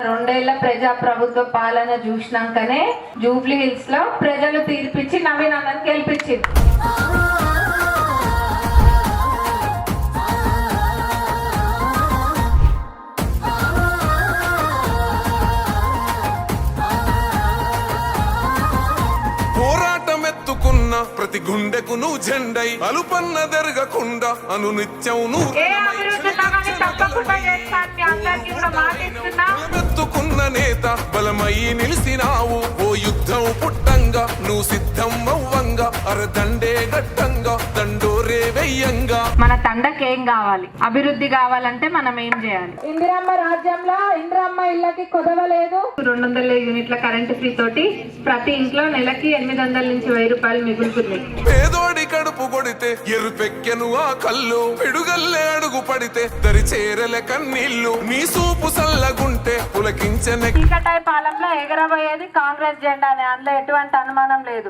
రెండేళ్ల ప్రజా ప్రభుత్వ పాలన చూసినాకనే జూబ్లీ హిల్స్ లో ప్రజలు తీర్పిచ్చి నవీన్ అన్నని గెలిపించింది. ప్రతి గుండెకు నువ్వు జెండై అలుపన్న జరగకుండా అనునిత్యం నువ్వుతున్న నేత బలమై నిలిసినావు. ఓ యుద్ధం పుట్టంగా నువ్వు సిద్ధం అవ్వంగా అరదండే గట్టంగా దండోరే వెయ్యంగా. మన తండకేం కావాలి? అభివృద్ధి కావాలంటే మనం ఏం చేయాలి? ఇందిరమ్మ రాజ్యంలో ఇందిరమ్మ ఇళ్ళకి కొదవలేదు. 200 యూనిట్ల కరెంటు ఫ్రీ తోటి ప్రతి ఇంట్లో నెలకి 800 నుంచి 1000 రూపాయలు మిగులుతుంది. పేదోడి కడుపు కొడితే ఎరుపెక్కెను ఆ కళ్ళు, పిడుగల్లే అడుగు పడితే దరి చేరలే కన్నీళ్లు. నీ సూపు సల్లగుంటే పులకించనే చీకటాయి పాలనలో ఎగరబోయేది కాంగ్రెస్ జెండానే, అందులో ఎటువంటి అనుమానం లేదు.